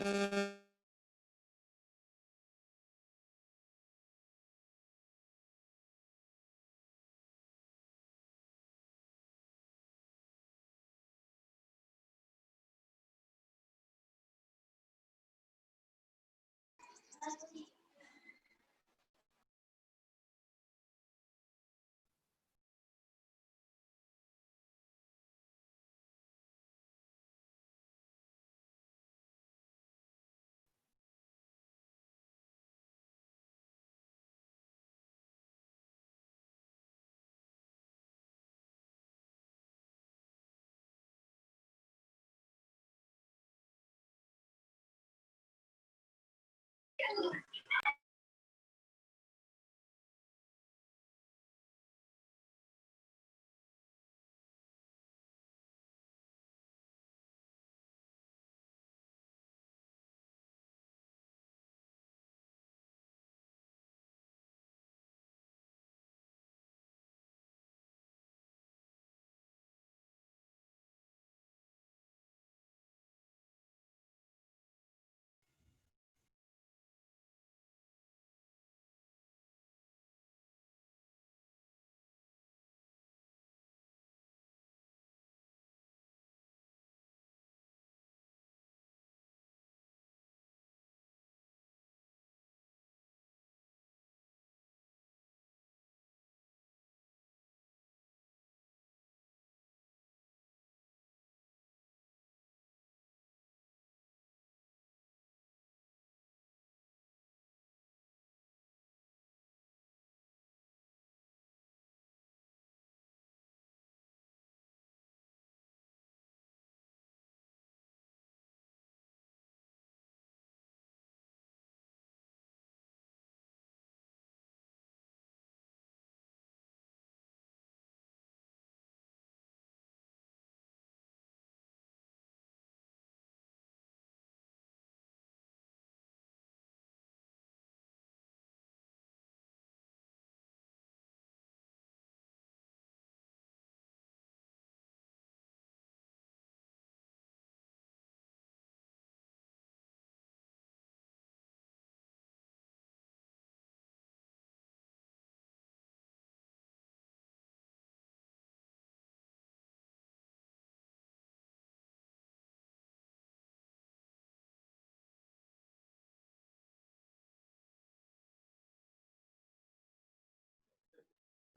So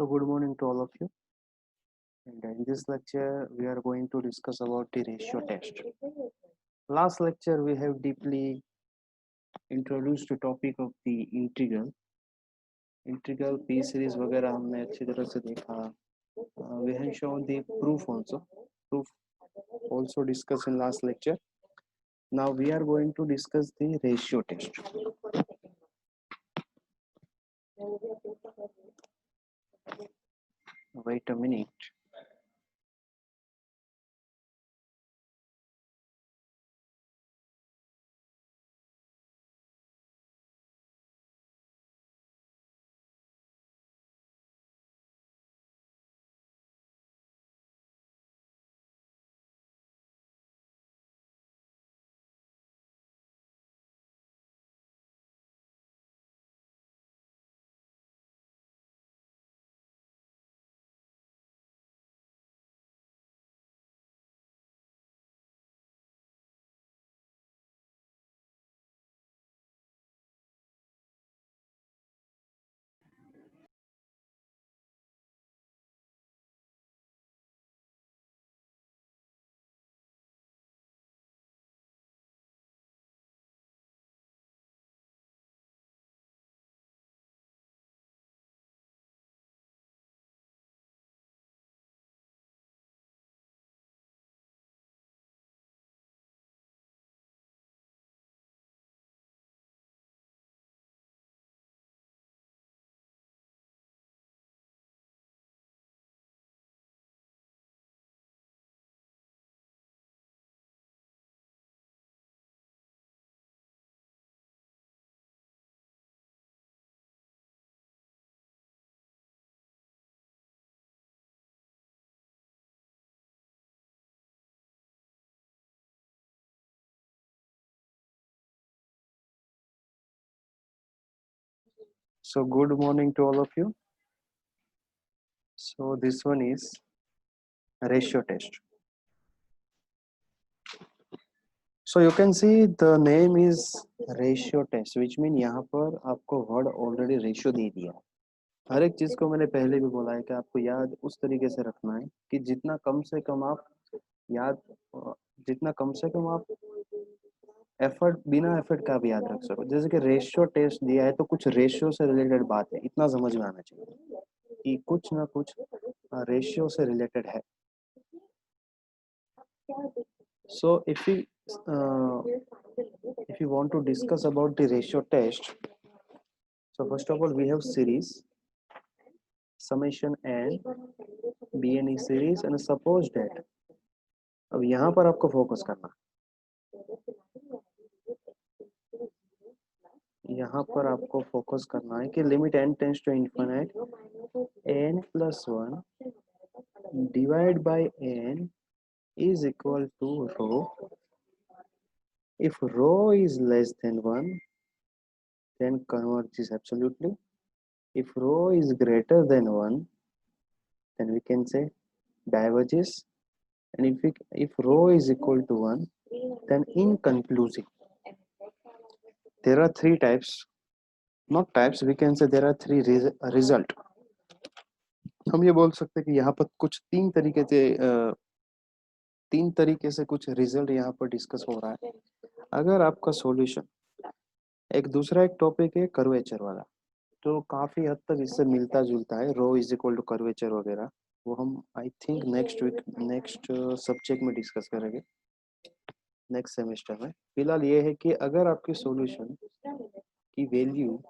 good morning to all of you. And in this lecture, we are going to discuss about the ratio test. Last lecture, we have deeply introduced the topic of the integral. Integral P series वगैरह हमने अच्छी तरह से देखा. We have shown the proof also. Proof also discussed in last lecture. Now we are going to discuss the ratio test. Wait a minute. So good morning to all of you. So this one is ratio test. So you can see the name is ratio test, which mean यहाँ पर आपको word already ratio दे दिया है। हर एक चीज को मैंने पहले भी बोला है कि आपको याद उस तरीके से रखना है कि जितना कम से कम आप याद जितना कम से कम आप एफर्ट बिना एफर्ट का भी याद रख सको। जैसे कि रेशियो टेस्ट दिया है तो कुछ रेशियो से रिलेटेड बात है, इतना समझ में आना चाहिए कि कुछ ना कुछ रेशियो से रिलेटेड है। So if you want to discuss about the ratio test, so first of all we have series summation n bn is series and suppose that अब यहाँ पर आपको फोकस करना, यहाँ पर आपको फोकस करना है कि limit n tends to infinite n plus 1 divide by n is equal to rho. If rho is less than 1, then converges absolutely. If rho is greater than 1, then we can say diverges. And if rho is equal to 1, then inconclusive. There are three types, not types, we can say there are three result. हम ये बोल सकते हैं कि यहाँ पर कुछ तीन तरीके से कुछ रिजल्ट यहाँ पर डिस्कस हो रहा है। अगर आपका सॉल्यूशन एक दूसरा एक टॉपिक है कर्वेचर वाला, तो काफी हद तक इससे मिलता जुलता है, rho is equal to curvature वगैरह, वो हम I think next week next subject में डिस्कस करेंगे नेक्स्ट सेमेस्टर में। फिलहाल ये है कि अगर आपके सॉल्यूशन की वैल्यू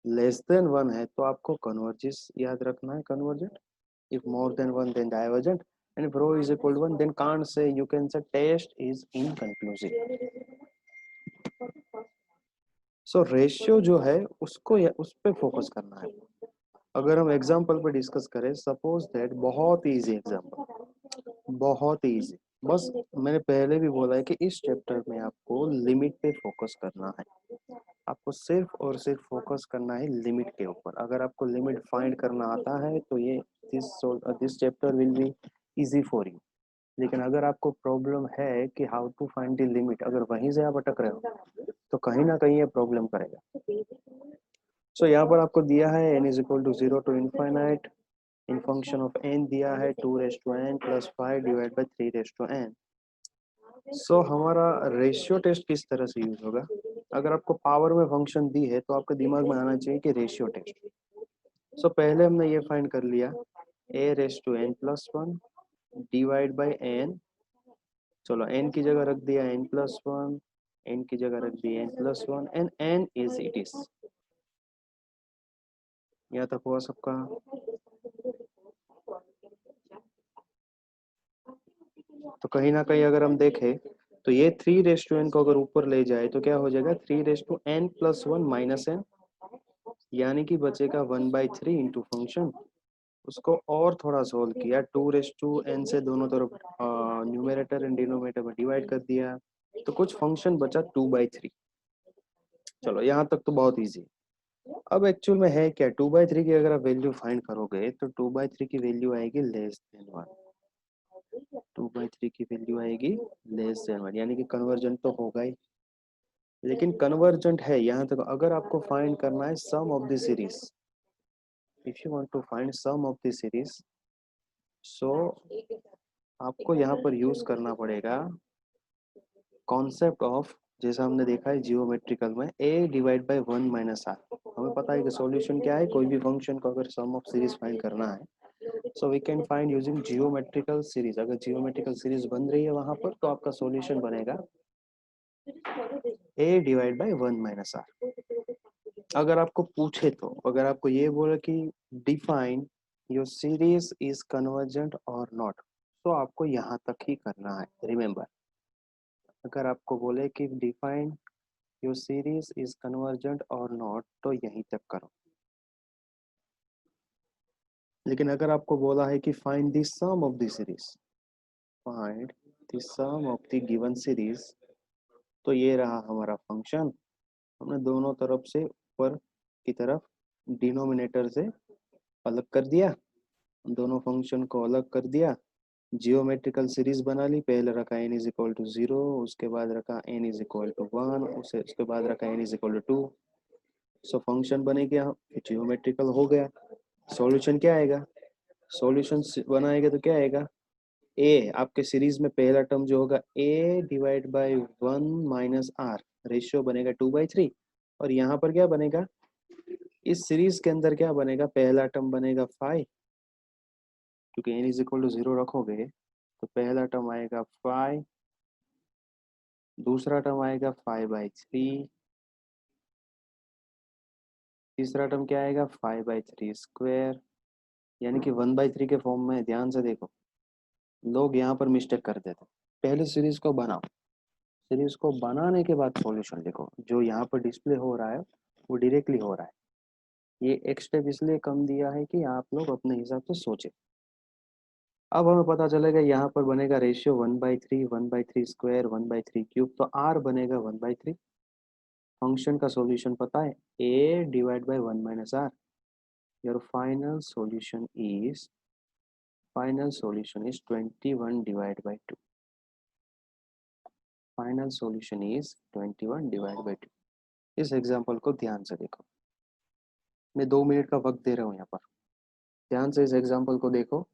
लेस देन 1 है तो आपको कन्वर्जेंस याद रखना है, convergent. if more than 1 then divergent, and if rho is equal to 1 then can't say, you can say test is inconclusive. So ratio जो है उसको उस पे फोकस करना है। अगर हम एग्जांपल पे डिस्कस करें, सपोज दैट, बहुत इजी एग्जांपल, बहुत इजी, बस मैंने पहले भी बोला है कि इस चैप्टर में आपको लिमिट पे फोकस करना है, आपको सिर्फ और सिर्फ फोकस करना है लिमिट के ऊपर। अगर आपको लिमिट फाइंड करना आता है तो ये this chapter will be easy for you. लेकिन अगर आपको प्रॉब्लम है कि how to find the limit, अगर वहीं से आप अटक रहे हो तो कहीं ना कहीं ये प्रॉब्लम करेगा। सो यहाँ पर आपको दिया है n is equal to 0 to infinite, in function of n दिया है 2 raise to n plus 5 divide by 3 raise to n। So हमारा रेशियो टेस्ट किस तरह से यूज होगा? अगर आपको पावर में फंक्शन दी है तो आपके दिमाग में आना चाहिए कि रेशियो टेस्ट। सो पहले हमने ये फाइंड कर लिया a raise to n plus 1 divide by n। चलो n की जगह रख दिया n प्लस 1, n की जगह रख दिया n plus 1 and n is it is. यहाँ तक हुआ सबका? तो कहीं ना कहीं अगर हम देखें तो ये 3 रेस टू n को अगर ऊपर ले जाए तो क्या हो जाएगा 3 raise to n plus 1 minus n, यानी कि बचेगा 1/3 इंटू फंक्शन। उसको और थोड़ा सोल्व किया, 2 रेस टू n से दोनों तरफ न्यूमरेटर एंड डिनोमिनेटर में डिवाइड कर दिया तो कुछ फंक्शन बचा 2/3। चलो यहाँ तक तो बहुत इजी। अब एक्चुअल में है क्या, 2/3 की अगर आप वैल्यू फाइंड करोगे तो 2/3 की वैल्यू आएगी लेस देन 1, 2/3 की वैल्यू आएगी लेस देन 1, यानी कि कन्वर्जन तो होगा ही। लेकिन कन्वर्जेंट है यहाँ तक। अगर आपको फाइंड करना है some of the series, if you want to find some of the series, so आपको यहाँ पर यूज करना पड़ेगा कॉन्सेप्ट ऑफ, जैसा हमने देखा है जियोमेट्रिकल में, a divide by 1 minus r। हमें पता है कि सॉल्यूशन क्या है, कोई भी फंक्शन को अगर सम ऑफ सीरीज फाइंड करना है so we can find using geometrical series. अगर जियोमेट्रिकल सीरीज बन रही है वहां पर तो आपका सॉल्यूशन बनेगा a divide by 1 minus r। अगर आपको पूछे तो, अगर आपको ये बोले कि define your series is convergent और नॉट, तो आपको यहाँ तक ही करना है, रिमेम्बर। अगर आपको बोले कि define your series is convergent और नॉट तो यहीं तक करो। लेकिन अगर आपको बोला है कि find the sum of the series, find the sum of the given series, तो ये रहा हमारा फंक्शन। हमने दोनों तरफ से ऊपर की तरफ डिनोमिनेटर से अलग कर दिया, दोनों फंक्शन को अलग कर दिया, जियोमेट्रिकल सीरीज बना ली। पहले रखा n इज इक्वल टू 0, उसके बाद रखा n इज इक्वल टू 1, उसके बाद रखा n is equal to 2। So function बने गया, जियोमेट्रिकल हो गया। सॉल्यूशन क्या आएगा? सॉल्यूशन बनाएगा तो क्या आएगा? ए, आपके सीरीज में पहला टर्म जो होगा a divide by 1 minus r, ratio बनेगा 2/3। और यहाँ पर क्या बनेगा? इस सीरीज के अंदर क्या बनेगा? पहला टर्म बनेगा 5, क्योंकि n इज इक्वल टू 0 रखोगे तो पहला टर्म आएगा 5, दूसरा टर्म आएगा 5/3, तीसरा टर्म क्या आएगा? 5/3 स्क्वायर, यानी कि 1/3 के फॉर्म में। ध्यान से देखो, लोग यहाँ पर मिस्टेक कर देते। पहले सीरीज को बनाओ, सीरीज को बनाने के बाद सॉल्यूशन लिखो। जो यहाँ पर डिस्प्ले हो रहा है वो डायरेक्टली हो रहा है। ये एक स्टेप इसलिए कम दिया है कि आप लोग अपने हिसाब से सोचे। अब हमें पता चलेगा यहाँ पर बनेगा रेशियो 1/3, 1/3 स्क्वायर, 1/3 क्यूब, तो आर बनेगा 1/3। फंक्शन का सॉल्यूशन पता है, a divide by 1 minus r. Your final solution is 21 divide by 2। Final solution is 21 divide by 2। इस एग्जांपल को ध्यान से देखो, मैं 2 मिनट का वक्त दे रहा हूँ यहाँ पर। ध्यान से इस एग्जांपल को देखो।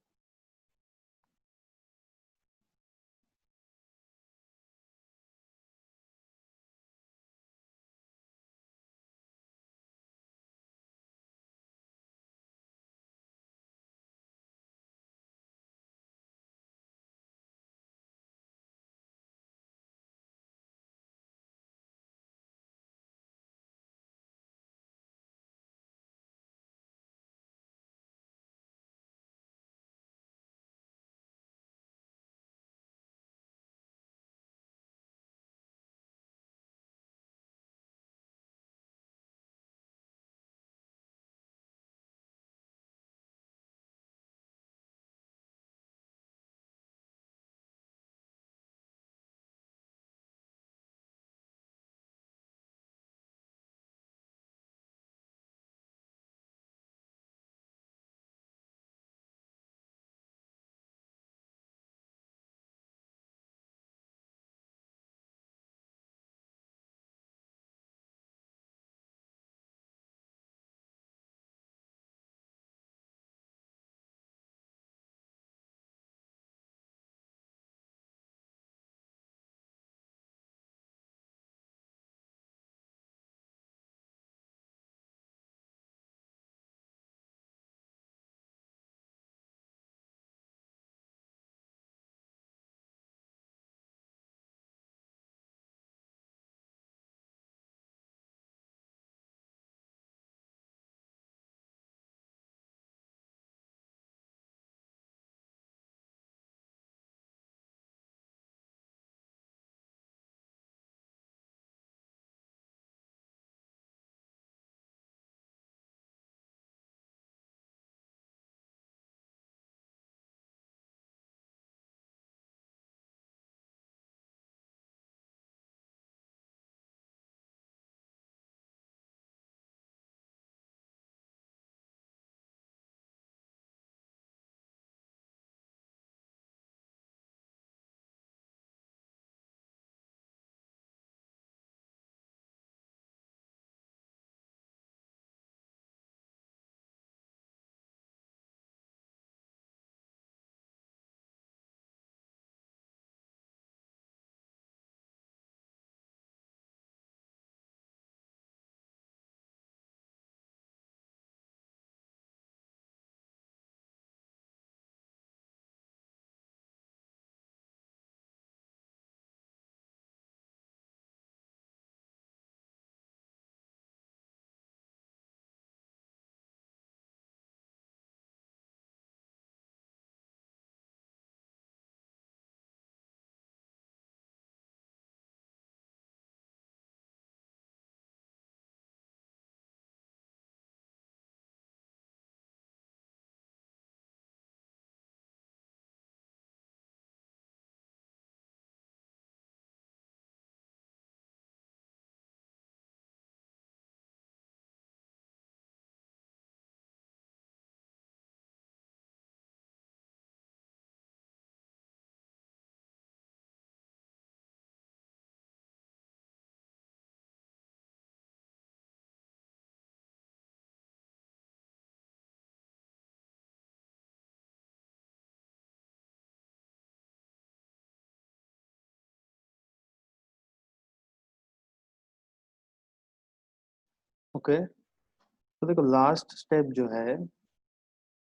ओके, तो देखो लास्ट स्टेप जो है,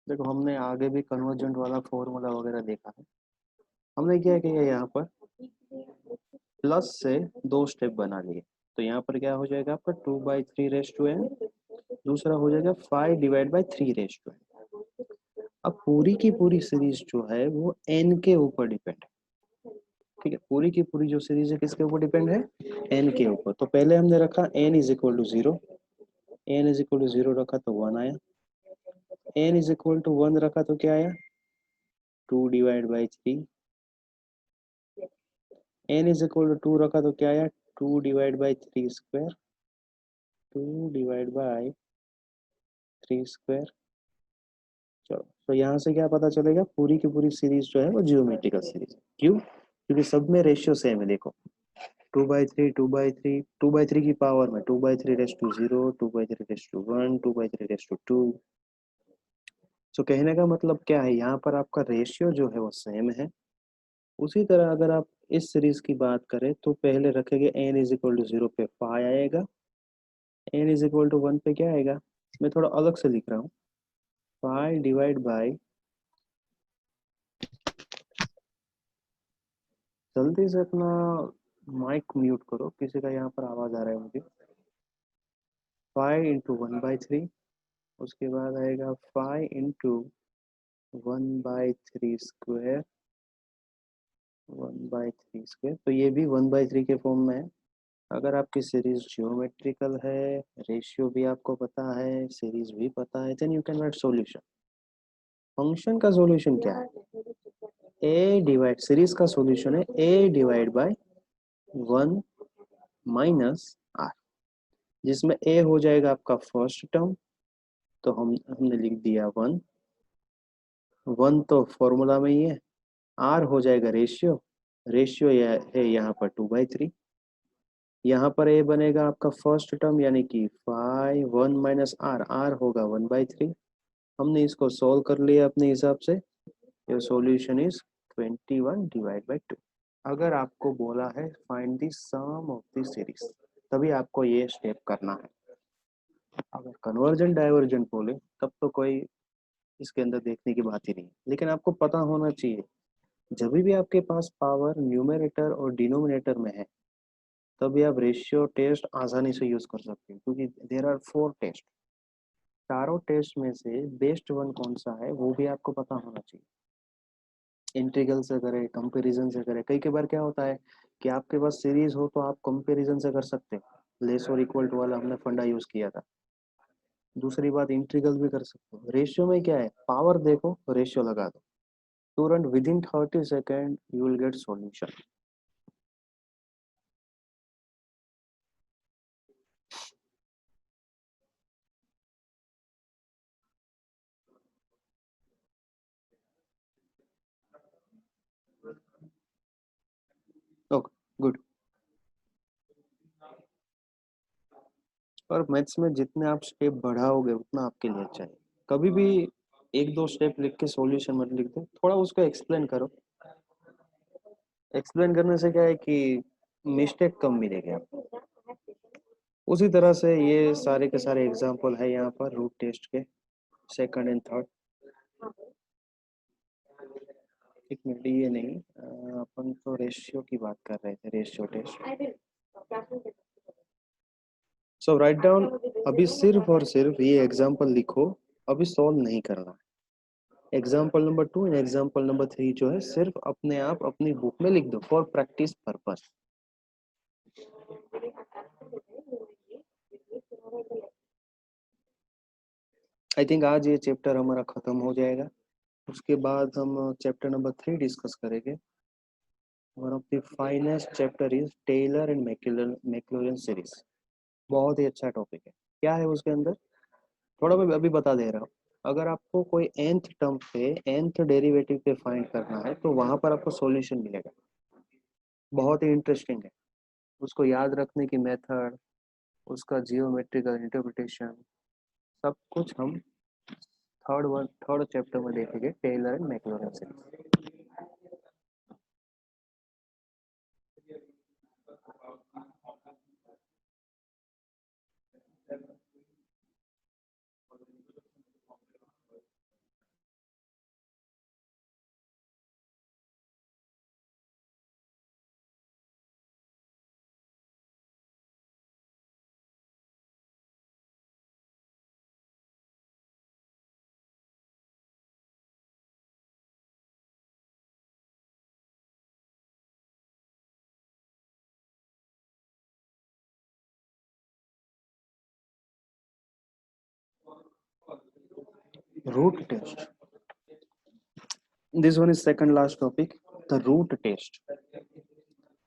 देखो हमने आगे भी कन्वर्जेंट वाला फॉर्मूला वगैरह देखा है। हमने क्या किया यहाँ पर प्लस से दो स्टेप बना लिए। तो यहाँ पर क्या हो जाएगा आपका 2/3 दूसरा हो जाएगा 5/3 अब पूरी की पूरी सीरीज जो है वो n के ऊपर डिपेंड है। ठीक है, पूरी की पूरी जो सीरीज है किसके ऊपर डिपेंड है, n के ऊपर। तो पहले हमने रखा n=0, n=0 रखा तो 1 आया, n=1 रखा तो क्या आया 2/3, n=2 रखा तो क्या आया 2/3², 2/3²। चलो, तो यहाँ से क्या पता चलेगा, पूरी की पूरी सीरीज जो है वो जियोमेट्रिकल सीरीज है। क्यों? क्योंकि सब में रेशियो सेम है। देखो 2/3, 2/3, 2/3 की पावर में 2/3⁻0, 2/3⁻1, 2/3⁻2। सो कहने का मतलब क्या है, यहाँ पर आपका रेशियो जो है वो सेम है। उसी तरह अगर आप इस सीरीज की बात करें तो पहले रखेंगे n=0 पे 5 आएगा, n=1 पे क्या आएगा, मैं थोड़ा अलग से लिख रहा हूँ, 5/, जल्दी से अपना माइक म्यूट करो, किसी का यहाँ पर आवाज आ रहा है मुझे। 5 × 1/3, उसके बाद आएगा 5 × 1/3², 1/3²। तो ये भी 1/3 के फॉर्म में है। अगर आपकी सीरीज जियोमेट्रिकल है, रेशियो भी आपको पता है, सीरीज भी पता है, then you can write solution. Function का सॉल्यूशन क्या है, ए डिवाइड, सीरीज का सॉल्यूशन है a/1 माइनस आर, जिसमें a हो जाएगा आपका फर्स्ट टर्म, तो हमने लिख दिया 1, 1 तो फॉर्मूला में ही है, r हो जाएगा रेशियो, रेशियो है यहाँ पर 2/3, यहाँ पर a बनेगा आपका फर्स्ट टर्म यानी कि 1 माइनस आर, आर होगा 1/3। हमने इसको सॉल्व कर लिया अपने हिसाब से, योर सॉल्यूशन इज 21/2। अगर आपको बोला है find the sum of the series, तभी आपको ये स्टेप करना है। अगर कन्वर्जेंट डाइवर्जेंट बोले तब तो कोई इसके अंदर देखने की बात ही नहीं, लेकिन आपको पता होना चाहिए जब भी आपके पास पावर न्यूमरेटर और डिनोमिनेटर में है तभी आप रेशियो टेस्ट आसानी से यूज कर सकते हैं, क्योंकि देर आर 4 टेस्ट। चारों टेस्ट में से बेस्ट वन कौन सा है वो भी आपको पता होना चाहिए। इंटीग्रल से करें, कंपैरिजन से करें, कई बार क्या होता है कि आपके पास सीरीज हो तो आप कंपैरिजन से कर सकते हैं, लेस और इक्वल टू वाला हमने फंडा यूज किया था। दूसरी बात इंटीग्रल भी कर सकते हो। रेशियो में क्या है, पावर देखो रेशियो लगा दो, तुरंत with in 30 second you will get solution. Okay, good. और मैथ्स में जितने आप स्टेप बढ़ाओगे उतना आपके लिए अच्छा है। कभी भी एक दो स्टेप लिख के सॉल्यूशन मत लिख दो, थोड़ा उसको एक्सप्लेन करो। एक्सप्लेन करने से क्या है कि मिस्टेक कम मिलेगी आपको। उसी तरह से ये सारे के सारे एग्जांपल है यहाँ पर रूट टेस्ट के, सेकंड एंड थर्ड। एक मिनट, ये नहीं, अपन तो रेशियो की बात कर रहे थे, रेशियो टेस्ट। सो राइट डाउन, अभी सिर्फ और सिर्फ ये एग्जांपल लिखो, अभी सॉल्व नहीं करना। Example number 2 and example number 3 जो है सिर्फ अपने आप अपनी बुक में लिख दो for practice purpose. I think आज ये चैप्टर हमारा खत्म हो जाएगा, उसके बाद हम चैप्टर नंबर 3 डिस्कस करेंगे। One of the finest chapter is Taylor and Maclaurin series. बहुत ही अच्छा टॉपिक है। क्या है उसके अंदर, थोड़ा मैं अभी बता दे रहा हूँ। अगर आपको कोई nth टर्म पे nth डेरिवेटिव पे फाइंड करना है तो वहां पर आपको सॉल्यूशन मिलेगा। बहुत ही इंटरेस्टिंग है, उसको याद रखने की मेथड, उसका जियोमेट्रिकल इंटरप्रिटेशन, सब कुछ हम थर्ड चैप्टर में देखेंगे, Taylor and Maclaurin series. Root test, this one is second last topic, the root test.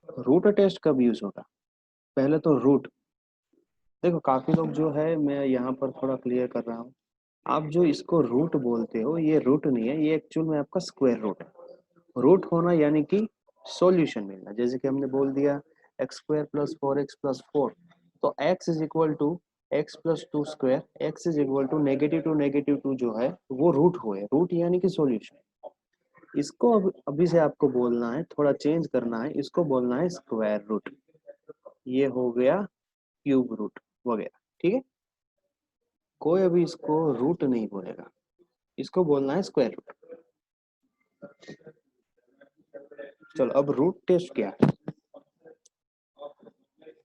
Root test कब यूज होगा? पहले तो रूट, देखो काफी लोग जो है, मैं यहाँ पर थोड़ा क्लियर कर रहा हूँ, आप जो इसको रूट बोलते हो ये रूट नहीं है, ये एक्चुअल में आपका स्क्वायर रूट है। रूट होना यानी कि सॉल्यूशन मिलना, जैसे कि हमने बोल दिया एक्स स्क्वायर प्लस 4x+4, तो x is equal to x+2 square, x is equal to -2 जो है वो रूट हुए, रूट यानी कि सॉल्यूशन। इसको अब अभी से आपको बोलना है, थोड़ा चेंज करना है, इसको बोलना है स्क्वायर रूट, ये हो गया क्यूब रूट वगैरह, ठीक है। कोई अभी इसको रूट नहीं बोलेगा, इसको बोलना है स्क्वायर रूट। चलो अब रूट टेस्ट क्या है?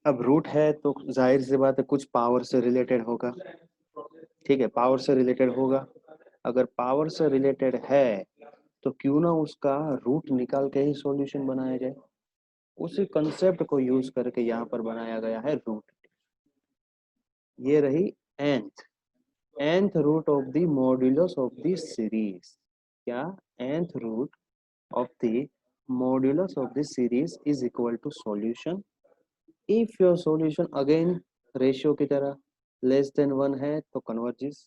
अब रूट है तो जाहिर सी बात है कुछ पावर से रिलेटेड होगा, ठीक है, पावर से रिलेटेड होगा। अगर पावर से रिलेटेड है तो क्यों ना उसका रूट निकाल के ही सॉल्यूशन बनाया जाए, उसी कंसेप्ट को यूज करके यहाँ पर बनाया गया है रूट। ये रही nth root of the modulus of the series. क्या? nth root of the modulus of the series is equal to solution if your solution again ratio की तरह लेस देन 1 है तो कन्वर्जिस,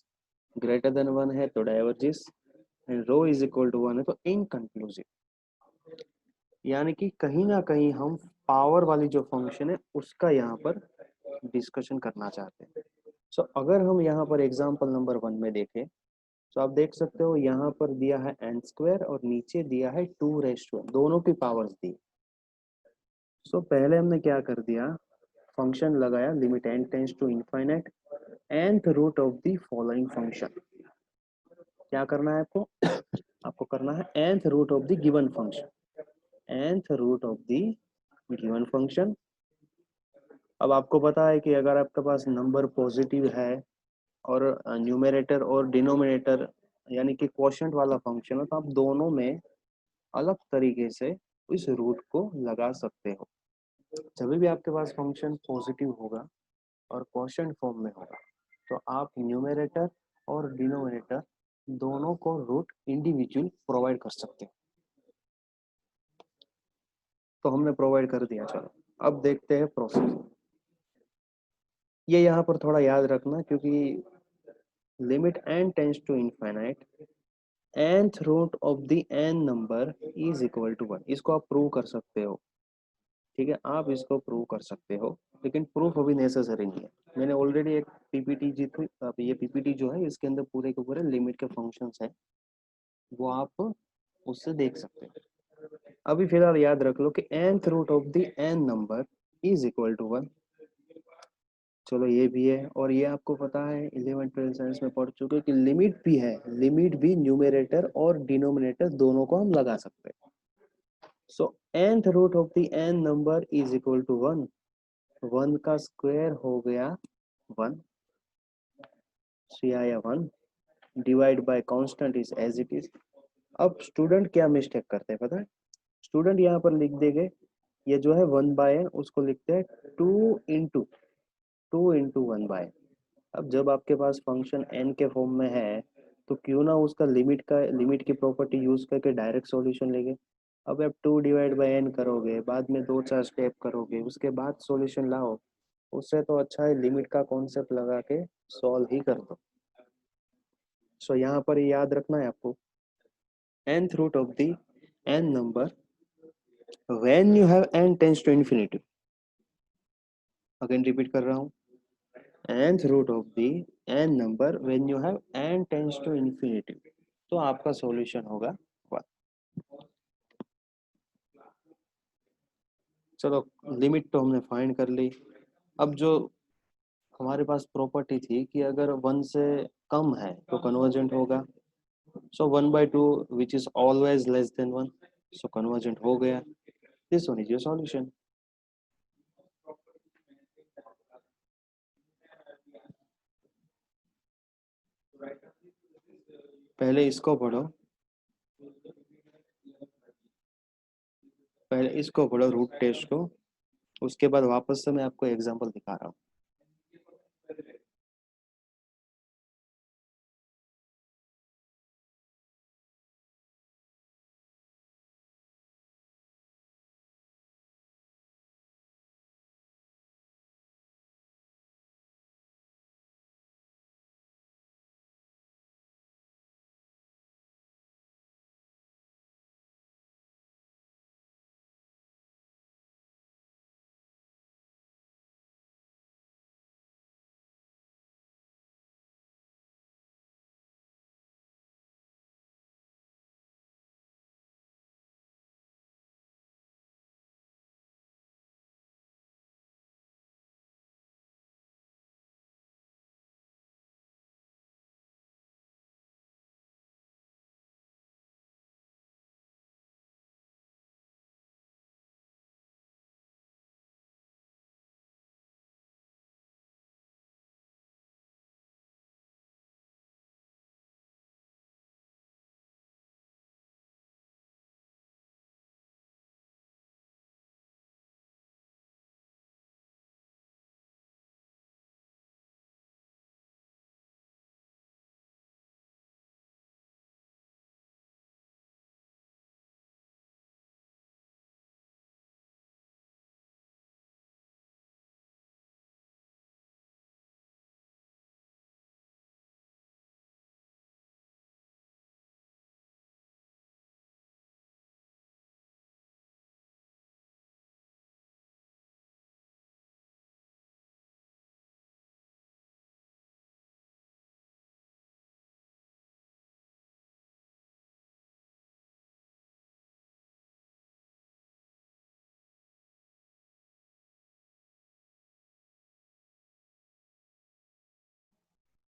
ग्रेटर देन 1 है तो diverges, and rho is equal to 1 है तो inconclusive. यानी कि कहीं ना कहीं हम पावर वाली जो फंक्शन है उसका यहाँ पर डिस्कशन करना चाहते हैं। सो अगर हम यहाँ पर एग्जाम्पल नंबर 1 में देखें तो आप देख सकते हो यहाँ पर दिया है n स्क्वायर और नीचे दिया है 2 दोनों की पावर्स दी। सो पहले हमने क्या कर दिया, फंक्शन लगाया limit n tends to infinite nth root of the following function. क्या करना है आपको? आपको करना है nth root of the given function, nth root of the given function. अब आपको पता है कि अगर आपके पास नंबर पॉजिटिव है और न्यूमरेटर और डिनोमिनेटर यानी कि क्वोशंट वाला फंक्शन है तो आप दोनों में अलग तरीके से इस रूट को लगा सकते हो। जब भी आपके पास फंक्शन पॉजिटिव होगा और क्वोशंट फॉर्म में होगा तो आप न्यूमरेटर और डिनोमिनेटर दोनों को रूट इंडिविजुअल प्रोवाइड कर सकते हो। तो हमने प्रोवाइड कर दिया। चलो अब देखते हैं प्रोसेस। ये यहाँ पर थोड़ा याद रखना क्योंकि limit n tends to infinite nth root of the n number is equal to 1, इसको आप प्रूव कर सकते हो, ठीक है, आप इसको प्रूव कर सकते हो, लेकिन प्रूफ अभी नेसेसरी नहीं है। मैंने ऑलरेडी एक पीपीटी जी थी, अब ये पीपीटी जो है इसके अंदर पूरे के पूरे लिमिट के फंक्शंस है, वो आप उससे देख सकते हो। अभी फिलहाल याद रख लो कि nth root of the n number is equal to 1। चलो ये भी है, और ये आपको पता है 11th 12th साइंस में पढ़ चुके कि लिमिट भी है, लिमिट भी न्यूमरेटर और डिनोमिनेटर दोनों को हम लगा सकते हैं। So nth root of the n number is equal to 1, 1 का स्क्वायर हो गया 1, so आया 1 divide by constant is as it is. अब स्टूडेंट क्या मिस्टेक करते हैं पता है? स्टूडेंट यहाँ पर लिख देंगे, ये जो है 1/n उसको लिखते हैं 2 into 1/n। अब जब आपके पास फंक्शन n के फॉर्म में है तो क्यों ना उसका लिमिट की प्रॉपर्टी यूज करके डायरेक्ट सॉल्यूशन लेंगे। अब आप 2/n करोगे, बाद में 2-4 स्टेप करोगे, उसके बाद सॉल्यूशन लाओ, उससे तो अच्छा है लिमिट का कॉन्सेप्ट लगा के सॉल्व ही कर दो। सो यहाँ पर याद रखना है आपको, nth root of the n number when you have n tends to infinity, again repeat कर रहा हूँ, nth root of the n number when you have n tends to infinity, तो आपका सॉल्यूशन होगा 1। चलो लिमिट तो हमने फाइंड कर ली। अब जो हमारे पास प्रॉपर्टी थी कि अगर 1 से कम है तो कन्वर्जेंट होगा, सो 1/2 which is always less than 1, so convergent हो गया। This one is your solution. पहले इसको पढ़ो, पहले इसको पढ़ो रूट टेस्ट को, उसके बाद वापस से मैं आपको एग्जांपल दिखा रहा हूँ।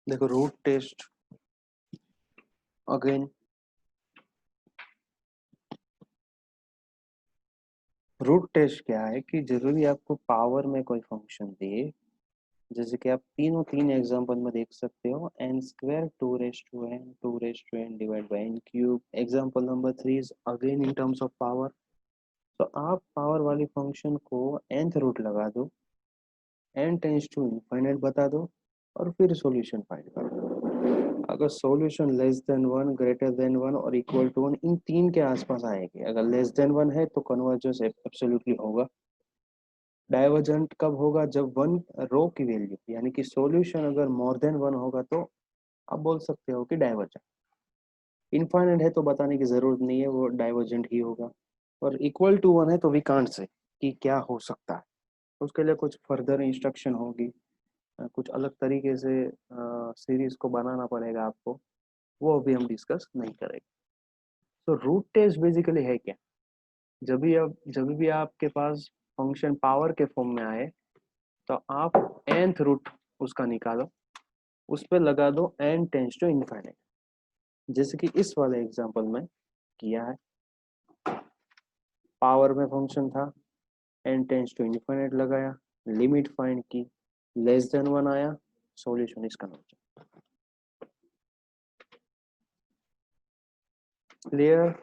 देखो root test again, root test क्या है कि जरूरी आपको पावर में कोई फंक्शन दे, जैसे कि आप तीन एग्जांपल में देख सकते हो, n square two raise to n divide by n cube. Example number 3 is again in terms of power. तो आप पावर वाली फंक्शन को nth रूट लगा दो, n टेंस टू इनफाइनाइट बता दो, और फिर सॉल्यूशन फाइंड कर दो। अगर solution less than one, greater than one और इक्वल टू वन, इन तीन के आसपास आएगी। अगर लेस देन वन है तो कन्वर्जेंस एब्सोल्युटली होगा। डाइवर्जेंट कब होगा? जब वन रो की वैल्यू, यानी कि सॉल्यूशन अगर मोर देन वन होगा तो आप बोल सकते हो कि डाइवर्जेंट। इनफाइनाइट है तो बताने की जरूरत नहीं है, वो डाइवर्जेंट ही होगा। और इक्वल टू वन है तो वी कांट से कि क्या हो सकता है, उसके लिए कुछ फर्दर इंस्ट्रक्शन होगी, कुछ अलग तरीके से सीरीज को बनाना पड़ेगा आपको, वो अभी हम डिस्कस नहीं करेंगे। तो रूट टेस्ट बेसिकली है क्या? जब भी आपके पास फंक्शन पावर के फॉर्म में आए तो आप nth रूट उसका निकालो, उस पर लगा दो n टेंस टू इनफाइनाइट, जैसे कि इस वाले एग्जांपल में किया है। पावर में फंक्शन था, n टेंस टू इनफाइनाइट लगाया, लिमिट फाइंड की, लेस देन वन आया, solution is convergent. Clear?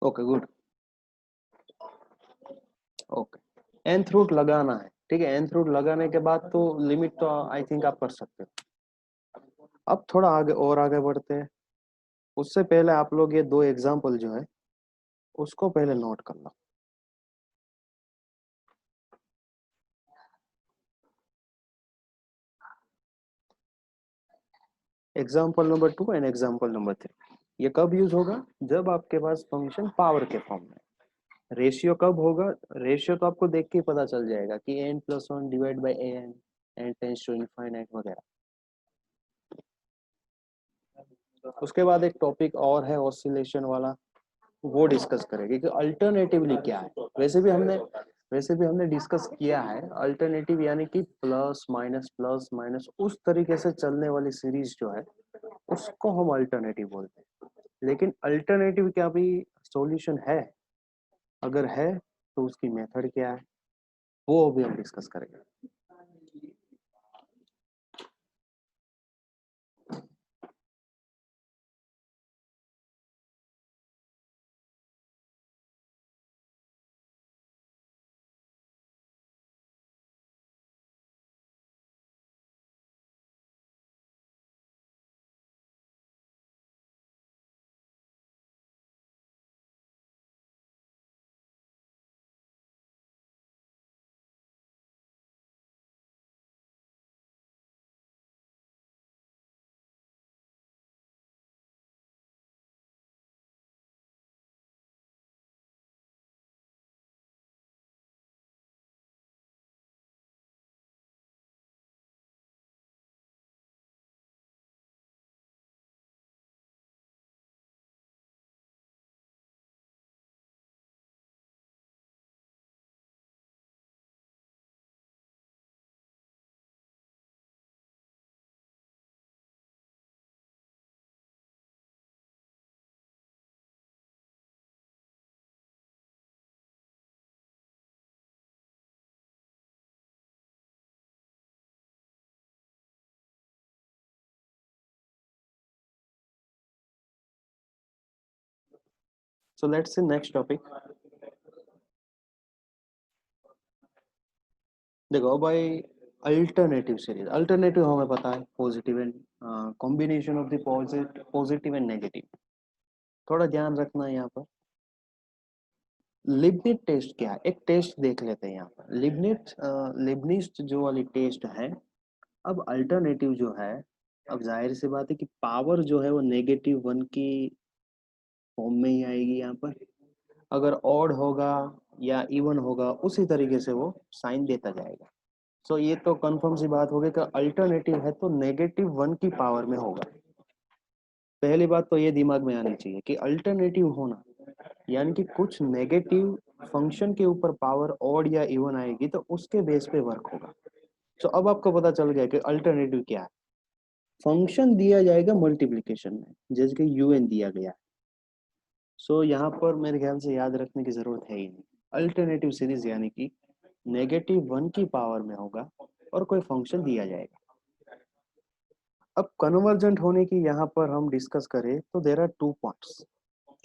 Okay good. Okay, nth root लगाना है, ठीक है। nth रूट लगाने के बाद तो लिमिट तो आई थिंक आप कर सकते हो। अब थोड़ा आगे और आगे बढ़ते हैं, उससे पहले आप लोग ये दो एग्जांपल जो है उसको पहले नोट कर लो। Example number 2 and example number 3, ये कब यूज होगा? जब आपके पास फंक्शन पावर के फॉर्म में। रेशियो कब होगा? रेशियो तो आपको देख के ही पता चल जाएगा कि n+1 divide by an, n tends to infinite वगैरह। उसके बाद एक टॉपिक और है ऑसिलेशन वाला, वो डिस्कस करेंगे कि अल्टरनेटिवली क्या है। वैसे भी हमने डिस्कस किया है अल्टरनेटिव, यानी कि प्लस माइनस उस तरीके से चलने वाली सीरीज जो है उसको हम अल्टरनेटिव बोलते हैं। लेकिन अल्टरनेटिव क्या भी सॉल्यूशन है? अगर है तो उसकी मेथड क्या है, वो भी हम डिस्कस करेंगे। So let's see next topic. देखो भाई, अल्टरनेटिव सीरीज, अल्टरनेटिव हमें पता है positive and combination of the positive and negative. थोड़ा ध्यान रखना है यहाँ पर। लिबनिट टेस्ट क्या है, एक टेस्ट देख लेते हैं यहाँ पर। लिबनिट जो वाली टेस्ट है। अब अल्टरनेटिव जो है, अब जाहिर सी बात है कि पावर जो है वो -1 की फॉर्म में ही आएगी यहाँ पर। अगर ऑड होगा या इवन होगा उसी तरीके से वो साइन देता जाएगा। सो ये तो कंफर्म सी बात होगी कि अल्टरनेटिव है तो -1 की पावर में होगा। पहली बात तो ये दिमाग में आनी चाहिए कि अल्टरनेटिव होना यानी कि कुछ नेगेटिव फंक्शन के ऊपर पावर ऑड या इवन आएगी तो उसके बेस पे वर्क होगा। तो अब आपको पता चल गया कि अल्टरनेटिव क्या है। फंक्शन दिया जाएगा मल्टीप्लिकेशन में, जैसे कि यूएन दिया गया है। सो यहाँ पर मेरे ख्याल से याद रखने की जरूरत है ही नहीं। अल्टरनेटिव सीरीज यानी कि -1 की पावर में होगा और कोई फंक्शन दिया जाएगा। अब कन्वर्जेंट होने की यहाँ पर हम डिस्कस करें तो there are 2 points.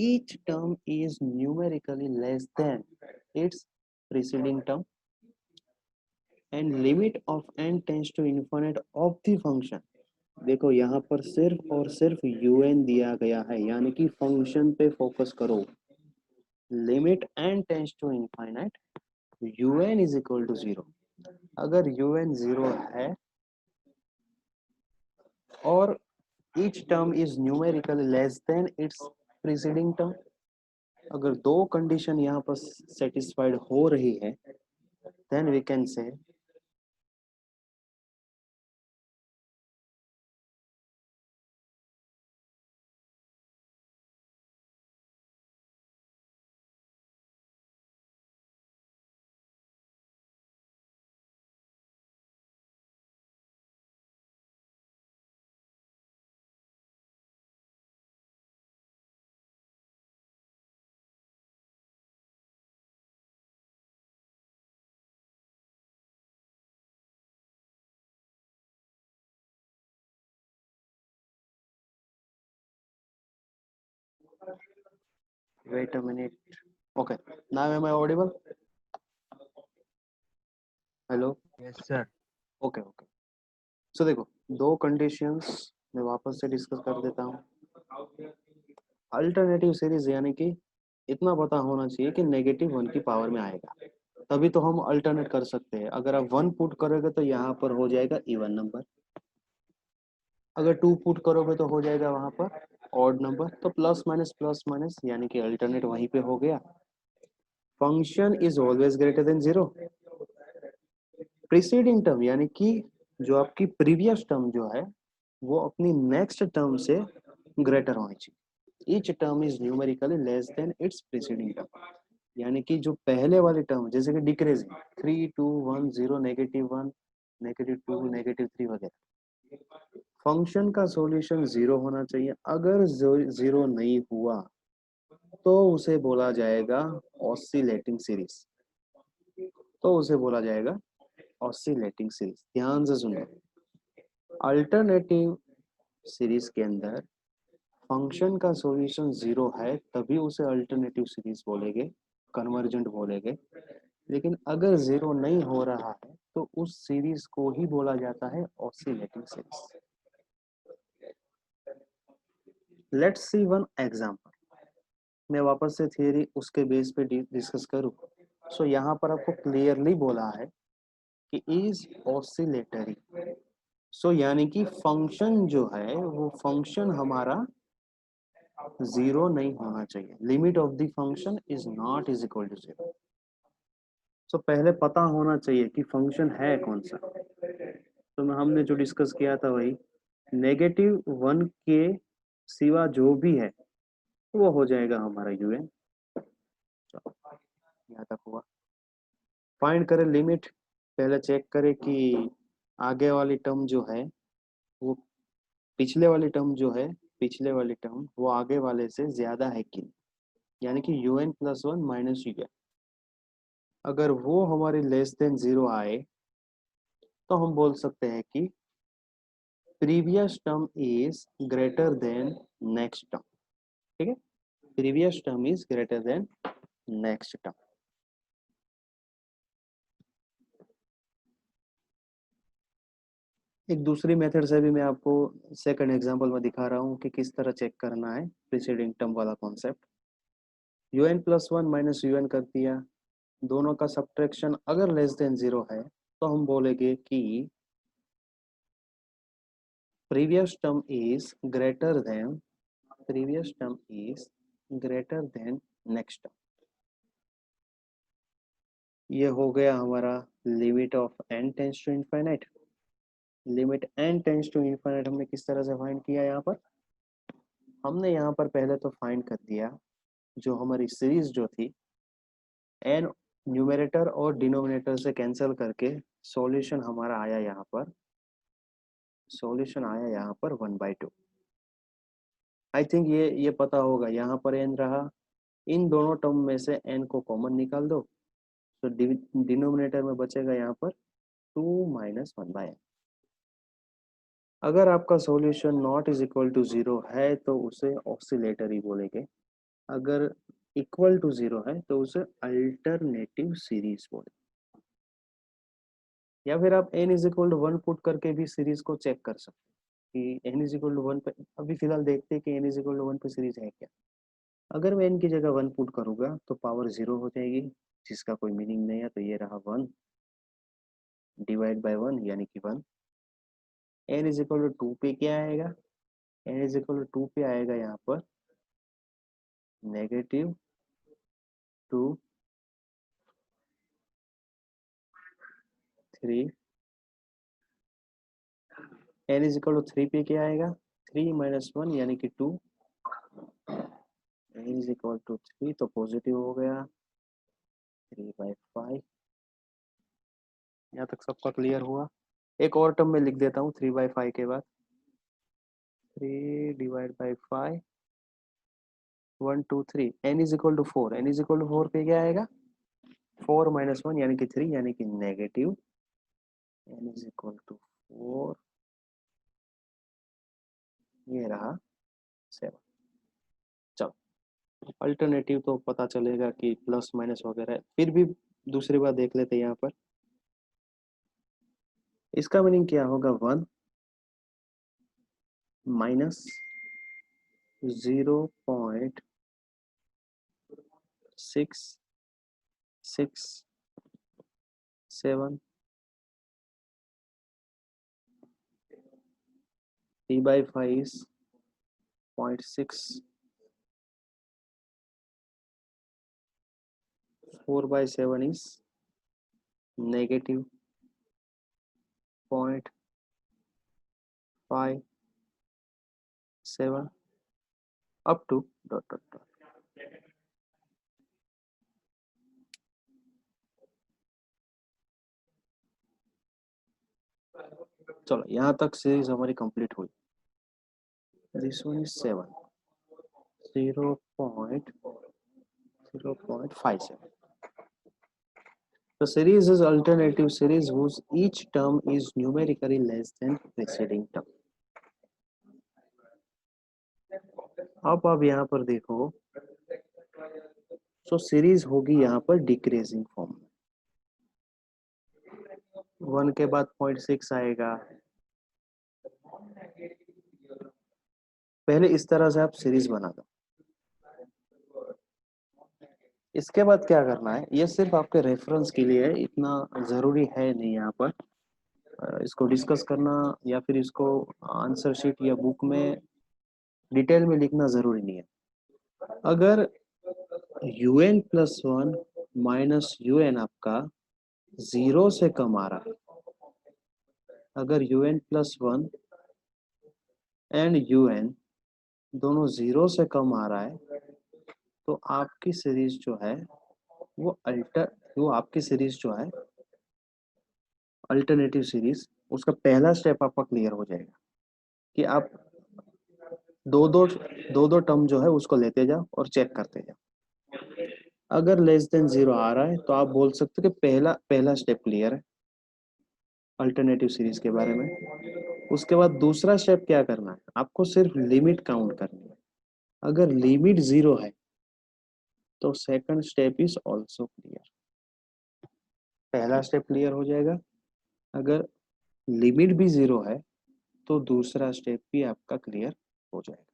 Each term is numerically less than its preceding term and limit of n tends to infinite of the function. देखो यहाँ पर सिर्फ और सिर्फ un दिया गया है, यानी कि फंक्शन पे फोकस करो। Limit n tends to infinite un is equal to 0। अगर un 0 है और each term is numerically less than its preceding term, अगर दो कंडीशन यहाँ पर सेटिस्फाइड हो रही है then we can say wait a minute. Okay, now am I audible? Hello. Yes, sir. Okay, okay. So देखो, दो कंडीशंस मैं वापस से डिस्कस कर देता हूँ। अल्टरनेटिव सीरीज यानी कि इतना पता होना चाहिए कि -1 की पावर में आएगा, तभी तो हम अल्टरनेट कर सकते हैं। अगर आप 1 पुट करोगे तो यहाँ पर हो जाएगा इवन नंबर, अगर 2 पुट करोगे तो हो जाएगा वहां पर ऑड नंबर। तो प्लस माइनस यानी कि अल्टरनेट वहीं पे हो गया। Function is always greater than 0। Preceding term यानी कि जो आपकी प्रीवियस टर्म जो है वो अपनी नेक्स्ट टर्म से ग्रेटर होनी चाहिए। Each term is numerically less than its preceding term, यानी कि जो पहले वाली टर्म जैसे कि डिक्रीजिंग 3 2 1 0 -1 -2 -3 वगैरह, फंक्शन का सॉल्यूशन 0 होना चाहिए। अगर 0 नहीं हुआ तो उसे बोला जाएगा ऑसिलेटिंग सीरीज। तो उसे बोला जाएगा ऑसिलेटिंग सीरीज। ध्यान से सुनो, अल्टरनेटिव सीरीज के अंदर फंक्शन का सॉल्यूशन 0 है तभी उसे अल्टरनेटिव सीरीज बोलेंगे, कन्वर्जेंट बोलेंगे। लेकिन अगर 0 नहीं हो रहा है तो उस सीरीज को ही बोला जाता है oscillating series. Let's see one example. मैं वापस से थियरी उसके बेस पे डिस्कस करूँ। सो यहाँ पर आपको क्लियरली बोला है कि इज ऑसिलेटरी। सो यानी कि फंक्शन जो है वो फंक्शन हमारा 0 नहीं होना चाहिए। Limit of the function is not is equal to 0। So पहले पता होना चाहिए कि फंक्शन है कौन सा। तो हमने जो डिस्कस किया था वही -1 के सिवा जो भी है वो हो जाएगा हमारा un। यहाँ तक हुआ। फाइंड करें लिमिट। पहले चेक करें कि आगे वाली टर्म जो है वो पिछले वाली टर्म जो है, पिछले वाली टर्म वो आगे वाले से ज्यादा है कि नहीं, यानी कि un+1 माइनस un। अगर वो हमारी लेस देन 0 आए तो हम बोल सकते हैं कि previous term is greater than next term. ठीक है, previous term is greater than next term. एक दूसरी मेथड से भी मैं आपको सेकंड एग्जांपल में दिखा रहा हूँ कि किस तरह चेक करना है प्रीसीडिंग टर्म वाला कॉन्सेप्ट। un+1 माइनस un कर दिया, दोनों का सब्ट्रैक्शन अगर लेस देन 0 है तो हम बोलेंगे कि previous term is greater than, previous term is greater than next term. ये हो गया हमारा limit of n tends to infinite. Limit n tends to infinite हमने किस तरह से फाइंड किया? यहाँ पर हमने यहाँ पर पहले तो फाइंड कर दिया जो हमारी सीरीज जो थी n न्यूमरेटर और डिनोमिनेटर से कैंसिल करके सॉल्यूशन हमारा आया यहाँ पर, सॉल्यूशन आया यहाँ पर 1/2। आई थिंक ये पता होगा, यहाँ पर n रहा, इन दोनों टर्म में से n को कॉमन निकाल दो तो डिनोमिनेटर में बचेगा यहाँ पर 2 माइनस 1/n। अगर आपका solution not is equal to zero है तो उसे ऑसिलेटर ही बोलेंगे, अगर इक्वल टू जीरो है तो उसे अल्टरनेटिव सीरीज बोलेंगे। या फिर आप n is equal to 1 put करके भी सीरीज को चेक कर सकते हैं कि n इज इक्वल टू 1 पे। अभी फिलहाल देखते हैं कि n इज इक्वल टू 1 पे सीरीज है क्या। अगर मैं n की जगह 1 पुट करूंगा तो पावर 0 हो जाएगी, जिसका कोई मीनिंग नहीं है, तो ये रहा 1 डिवाइड बाय 1 यानी कि 1। n इज इक्वल टू 2 पे क्या आएगा? n इज इक्वल टू 2 पे आएगा यहाँ पर negative 2 3। n is equal to 3 पे क्या आएगा? 3 माइनस 1 यानी कि 2। n इज इक्वल टू 3 तो पॉजिटिव हो गया 3/5। यहाँ तक सबका क्लियर हुआ? एक और टर्म में लिख देता हूँ 3/5 के बाद 3 divide by 5 1 2 3। n is equal to 4। n is equal to 4 पे क्या आएगा? 4 माइनस 1 यानी कि 3 यानी कि negative n is equal to 4। ये रहा 7। चलो अल्टरनेटिव तो पता चलेगा कि प्लस माइनस वगैरह है, फिर भी दूसरी बात देख लेते हैं यहाँ पर। इसका मीनिंग क्या होगा? 1 minus 0.667 3/5 is 0.6, 4/7 is negative 0.57 up to dot dot dot। चलो यहाँ तक सीरीज हमारी कंप्लीट हुई। This one is 7 0.0.57। The series is alternative series whose each term is numerically less than preceding term। अब आप यहाँ पर देखो, तो सीरीज होगी यहाँ पर डिक्रीजिंग फॉर्म में। 1 के बाद 0.6 आएगा। पहले इस तरह से आप सीरीज बना दो। इसके बाद क्या करना है, ये सिर्फ आपके रेफरेंस के लिए है, इतना जरूरी है नहीं यहाँ पर इसको डिस्कस करना या फिर इसको आंसर शीट या बुक में डिटेल में लिखना जरूरी नहीं है। अगर un प्लस 1 माइनस un आपका 0 से कम आ रहा है, अगर un प्लस 1 एंड un दोनों 0 से कम आ रहा है तो आपकी सीरीज जो है वो आपकी सीरीज जो है अल्टरनेटिव सीरीज, उसका पहला स्टेप आपका क्लियर हो जाएगा कि आप दो दो टर्म जो है उसको लेते जाओ और चेक करते जाओ। अगर लेस देन 0 आ रहा है तो आप बोल सकते हो कि पहला स्टेप क्लियर है अल्टरनेटिव सीरीज के बारे में। उसके बाद दूसरा स्टेप क्या करना है, आपको सिर्फ लिमिट काउंट करनी है। अगर लिमिट 0 है तो second step is also clear. पहला स्टेप क्लियर हो जाएगा। अगर लिमिट भी 0 है तो दूसरा स्टेप भी आपका क्लियर हो जाएगा,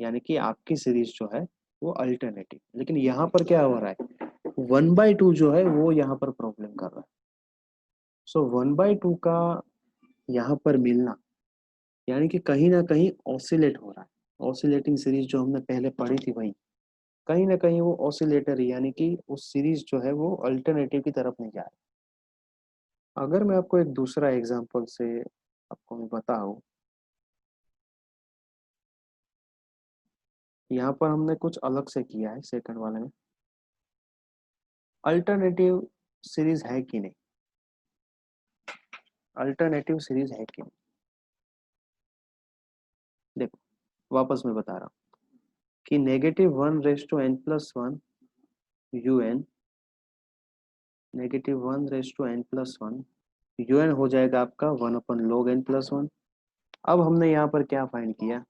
यानी कि आपकी सीरीज जो है वो अल्टरनेटिव। लेकिन यहाँ पर क्या हो रहा है, 1/2 जो है वो यहाँ पर प्रॉब्लम कर रहा है। सो 1/2 का यहाँ पर मिलना यानी कि कहीं ना कहीं ऑसिलेट हो रहा है। ऑसिलेटिंग सीरीज जो हमने पहले पढ़ी थी वही कहीं ना कहीं वो ऑसिलेटर यानी कि उस सीरीज जो है वो अल्टरनेटिव की तरफ नहीं जा रही। अगर मैं आपको एक दूसरा एग्जांपल से आपको मैं बताऊं, यहाँ पर हमने कुछ अलग से किया है सेकंड वाले में। अल्टरनेटिव सीरीज है कि नहीं, अल्टरनेटिव सीरीज है कि नहीं। देखो वापस मैं बता रहा हूँ कि -1 raise to n+1 un, -1 raise to n+1 un हो जाएगा आपका 1/log n+1। अब हमने यहाँ पर क्या फाइंड किया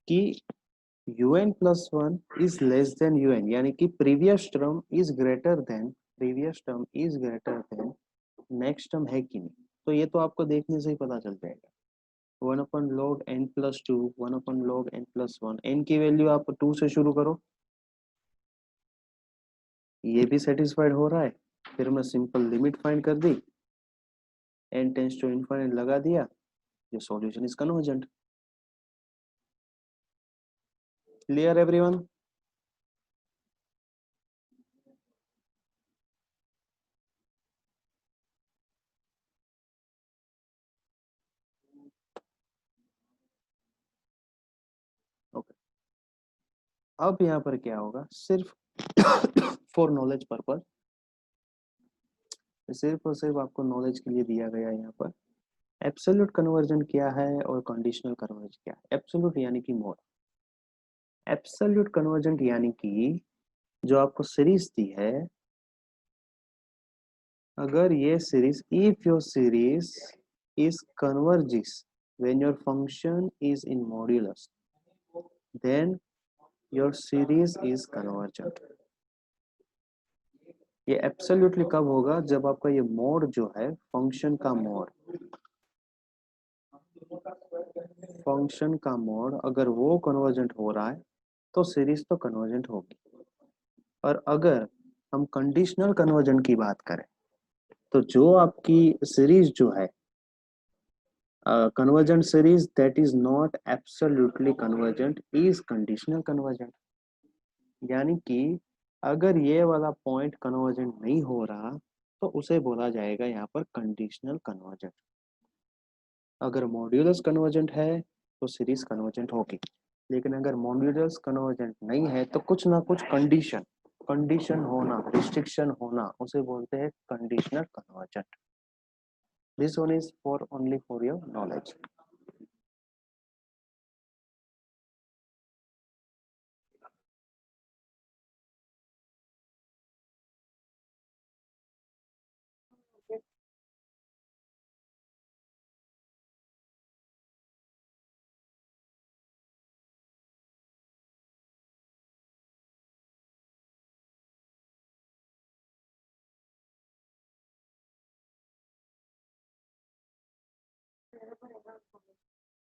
कि un+1 is less than un, यानी कि previous term is greater than next term है कि नहीं। तो ये तो आपको देखने से ही पता चल जाएगा। 1/log n+2, 1/log n+1, n की वैल्यू आप 2 से शुरू करो, ये भी सेटिस्फाइड हो रहा है। फिर मैं सिंपल लिमिट फाइंड कर दी, n टेंस टू इनफाइनाइट लगा दिया, ये solution is convergent. Clear everyone? Okay, अब यहाँ पर क्या होगा, सिर्फ फॉर नॉलेज पर्पज, सिर्फ और सिर्फ आपको नॉलेज के लिए दिया गया है यहाँ पर। एब्सोल्यूट कन्वर्जन क्या है और कंडीशनल कन्वर्जन क्या है। एब्सोल्यूट यानी कि मोड, एब्सोल्यूट कन्वर्जन यानी कि जो आपको सीरीज दी है, अगर ये series, if your series is converges when your function is in modulus, then your series is convergent। ये एब्सोल्युटली कब होगा, जब आपका ये मोड जो है, फंक्शन का मोड, फंक्शन का मोड अगर वो कन्वर्जेंट हो रहा है तो सीरीज तो कन्वर्जेंट होगी। और अगर हम कंडीशनल कन्वर्जन की बात करें, तो जो आपकी सीरीज जो है, convergent series that is not absolutely convergent is conditional convergent। यानी कि अगर ये वाला पॉइंट कन्वर्जेंट नहीं हो रहा तो उसे बोला जाएगा यहाँ पर कंडीशनल कन्वर्जेंट। अगर मॉड्यूलस कन्वर्जेंट है तो सीरीज कन्वर्जेंट होगी, लेकिन अगर मॉड्यूलस कन्वर्जेंट नहीं है तो कुछ ना कुछ कंडीशन, कंडीशन होना, रिस्ट्रिक्शन होना, उसे बोलते हैं conditional convergent. This one is for only for your knowledge.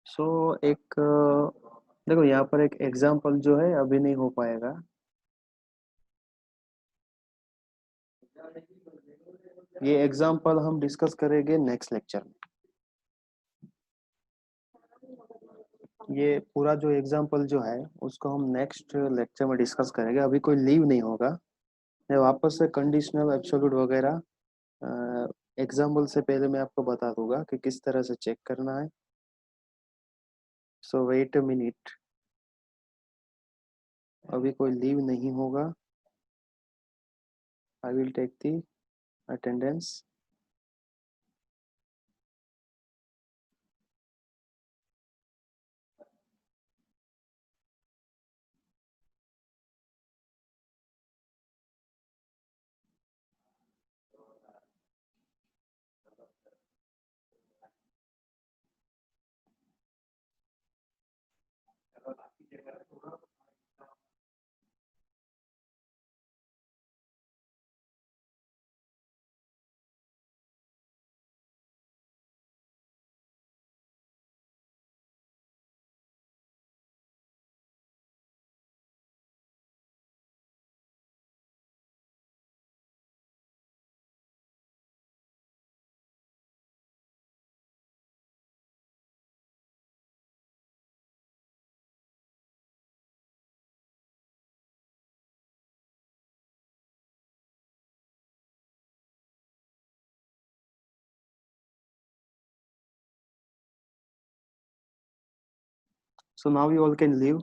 So एक देखो यहाँ पर एक एग्जांपल जो है अभी नहीं हो पाएगा, ये एग्जांपल हम डिस्कस करेंगे नेक्स्ट लेक्चर में। ये पूरा जो एग्जांपल जो है उसको हम नेक्स्ट लेक्चर में डिस्कस करेंगे, अभी कोई लीव नहीं होगा। मैं वापस से कंडीशनल एब्सोल्यूट वगैरह एग्जाम्पल से पहले मैं आपको बता दूंगा कि किस तरह से चेक करना है। सो वेट अ मिनट, अभी कोई लीव नहीं होगा। I will take the attendance. So now you all can leave.